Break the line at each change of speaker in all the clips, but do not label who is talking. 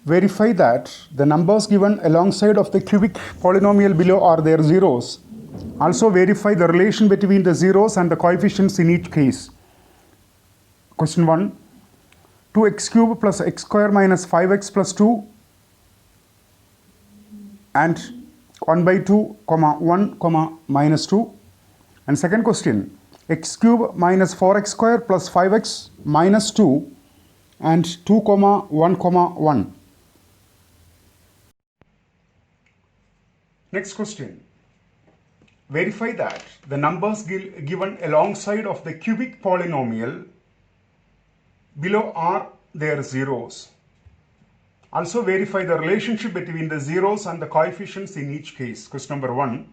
Verify that the numbers given alongside of the cubic polynomial below are their zeros. Also verify the relation between the zeros and the coefficients in each case. Question 1. 2x cube plus x square minus 5x plus 2 and 1 by 2 comma 1 comma minus 2. And second question, x cube minus 4x square plus 5x minus 2 and 2 comma 1 comma 1. Next question, verify that the numbers given alongside of the cubic polynomial below are their zeros. Also verify the relationship between the zeros and the coefficients in each case. Question number 1.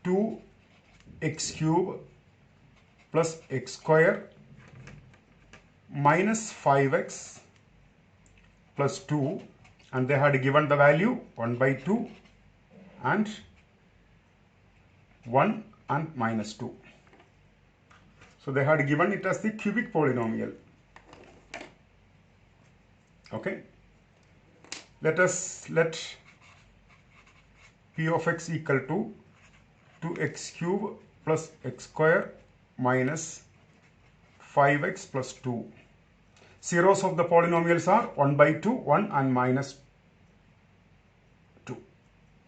2x cube plus x square minus 5x plus 2, and they had given the value 1 by 2 and 1 and minus 2. So they had given it as the cubic polynomial. Okay. Let p of x equal to 2x cube plus x square minus 5x plus 2. Zeros of the polynomials are 1 by 2, 1 and minus 2.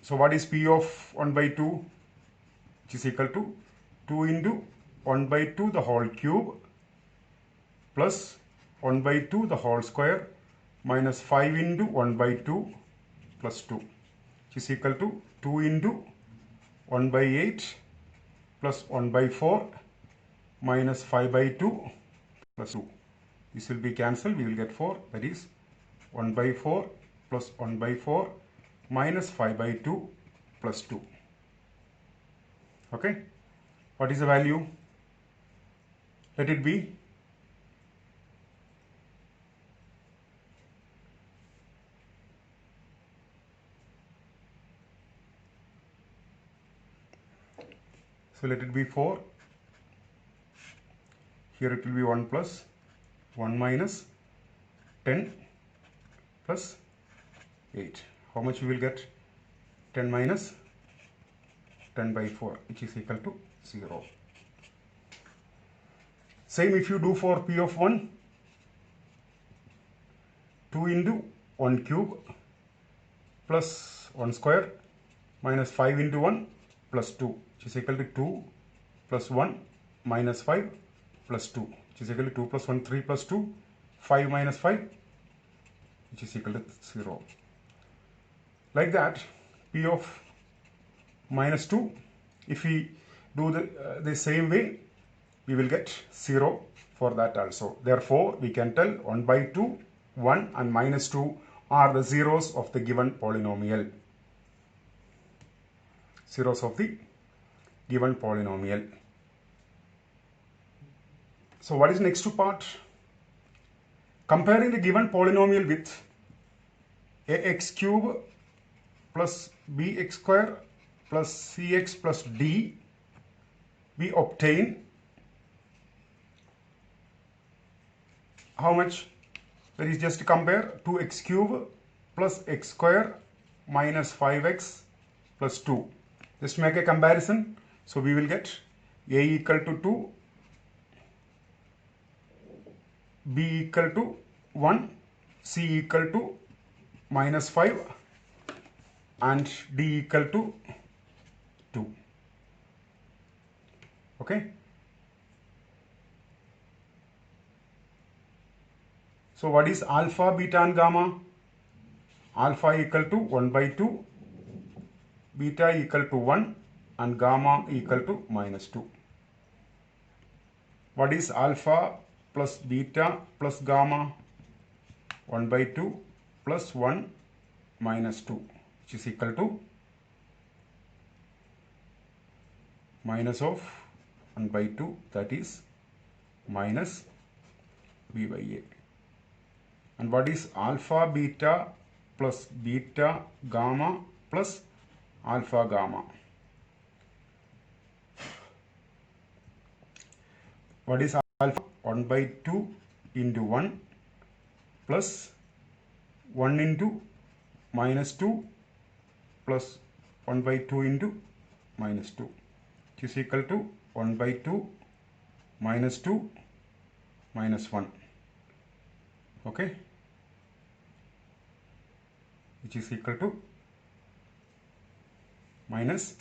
So what is p of 1 by 2? Which is equal to 2 into 1 by 2 the whole cube plus 1 by 2 the whole square minus 5 into 1 by 2 plus 2, which is equal to 2 into 1 by 8 plus 1 by 4 minus 5 by 2 plus 2. This will be cancelled. We will get 4. That is 1 by 4 plus 1 by 4 minus 5 by 2 plus 2. Okay. What is the value? Let it be let it be 4. Here it will be 1 plus 1 minus 10 plus 8. How much you will get? 10 minus 10 by 4, which is equal to 0. Same if you do for p of 1. 2 into 1 cube plus 1 square minus 5 into 1 plus 2, which is equal to 2 plus 1 minus 5 plus 2, which is equal to 2 plus 1, 3 plus 2, 5 minus 5, which is equal to 0. Like that, p of minus 2, if we do the same way, we will get 0 for that also. Therefore, we can tell 1 by 2, 1 and minus 2 are the zeros of the given polynomial. Zeros of the given polynomial. So what is next part? Comparing the given polynomial with ax cube plus bx square plus cx plus d, we obtain how much? That is just to compare 2x cube plus x square minus 5x plus 2. Just make a comparison. So we will get a equal to 2, b equal to 1, c equal to minus 5 and d equal to 2. Okay. So what is alpha, beta and gamma? Alpha equal to 1 by 2, beta equal to 1 and gamma equal to minus 2. What is alpha plus beta plus gamma? 1 by 2 plus 1 minus 2, which is equal to minus of 1 by 2, that is minus b by a. And what is alpha beta plus beta gamma plus alpha gamma? What is alpha? 1 by 2 into 1 plus 1 into minus 2 plus 1 by 2 into minus 2, which is equal to 1 by 2 minus 2 minus 1, okay, which is equal to minus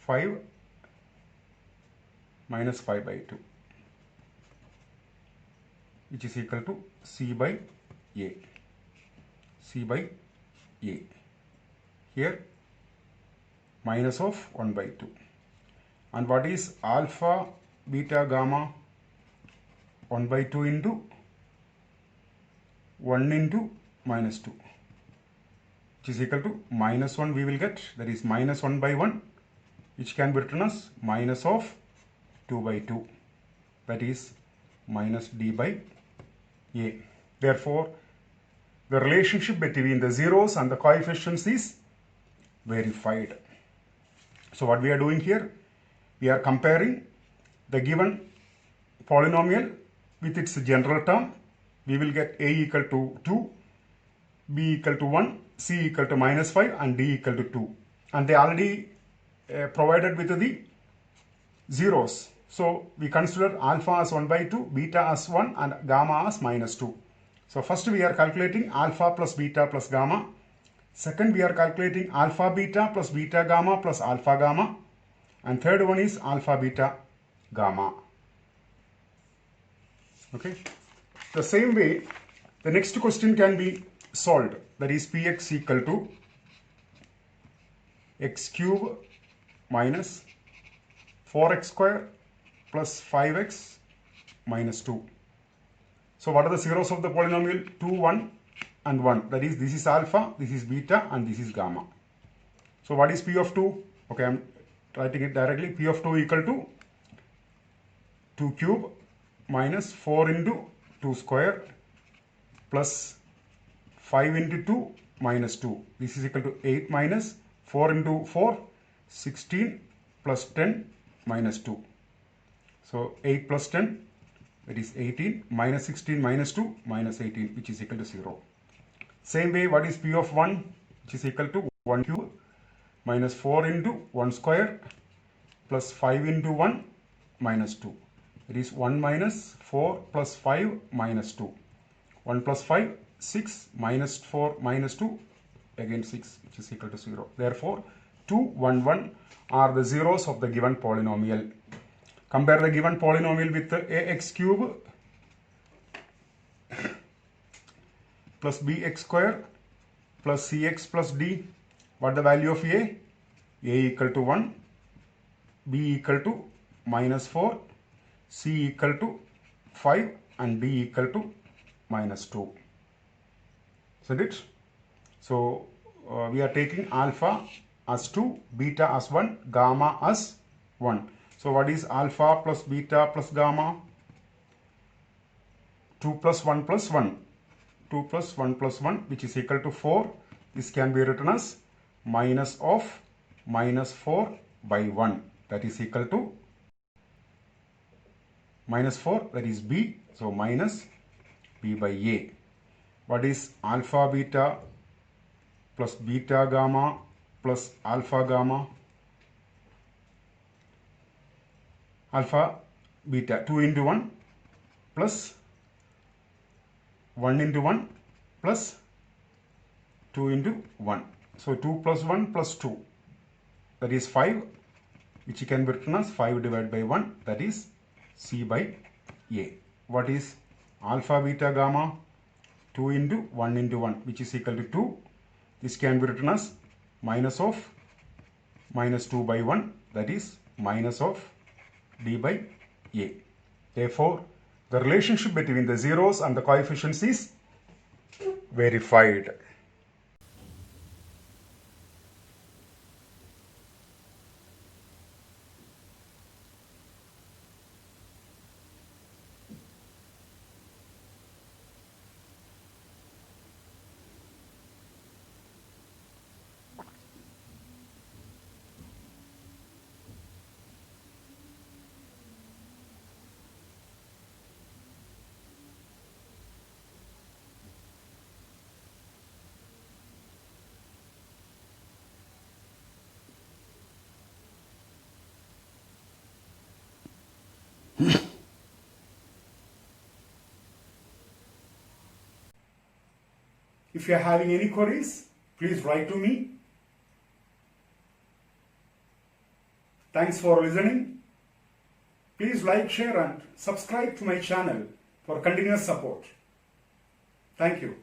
5 minus 5 by 2, which is equal to C by A. C by A. Here minus of 1 by 2. And what is alpha, beta, gamma? 1 by 2 into 1 into minus 2, which is equal to minus 1 we will get, that is minus 1 by 1, which can be written as minus of 2 by 2, that is minus D by A. Therefore, the relationship between the zeros and the coefficients is verified. So what we are doing here, we are comparing the given polynomial with its general term. We will get A equal to 2, B equal to 1, C equal to minus 5 and D equal to 2. And they already provided with the zeros. So we consider alpha as 1 by 2, beta as 1 and gamma as minus 2. So first we are calculating alpha plus beta plus gamma. Second we are calculating alpha beta plus beta gamma plus alpha gamma. And third one is alpha beta gamma. Okay. The same way, the next question can be solved. That is Px equal to x cube minus 4x square plus 5x minus 2. So what are the zeros of the polynomial? 2, 1 and 1. That is, this is alpha, this is beta and this is gamma. So what is P of 2? Okay, I am writing it directly. P of 2 equal to 2 cube minus 4 into 2 square plus 5 into 2 minus 2. This is equal to 8 minus 4 into 4, 16 plus 10 minus 2. So 8 plus 10, that is 18, minus 16 minus 2 minus 18, which is equal to 0. Same way, what is P of 1, which is equal to 1 cube minus 4 into 1 square plus 5 into 1 minus 2. It is 1 minus 4 plus 5 minus 2. 1 plus 5, 6 minus 4 minus 2, again 6, which is equal to 0. Therefore, 2, 1, 1 are the zeros of the given polynomial. Compare the given polynomial with the ax cube plus bx square plus cx plus d. What the value of a? A equal to 1, b equal to minus 4, c equal to 5 and d equal to minus 2. Isn't it? So we are taking alpha as 2, beta as 1, gamma as 1. So what is alpha plus beta plus gamma? 2 plus 1 plus 1. 2 plus 1 plus 1, which is equal to 4. This can be written as minus of minus 4 by 1. That is equal to minus 4, that is b. So minus b by a. What is alpha beta plus beta gamma plus alpha gamma? Alpha beta 2 into 1 plus 1 into 1 plus 2 into 1. So 2 plus 1 plus 2, that is 5, which can be written as 5 divided by 1, that is C by A. What is alpha beta gamma? 2 into 1 into 1, which is equal to 2. This can be written as minus of minus 2 by 1, that is minus of D by A. Therefore, the relationship between the zeros and the coefficients is verified. If you are having any queries, please write to me. Thanks for listening. Please like, share and subscribe to my channel for continuous support. Thank you.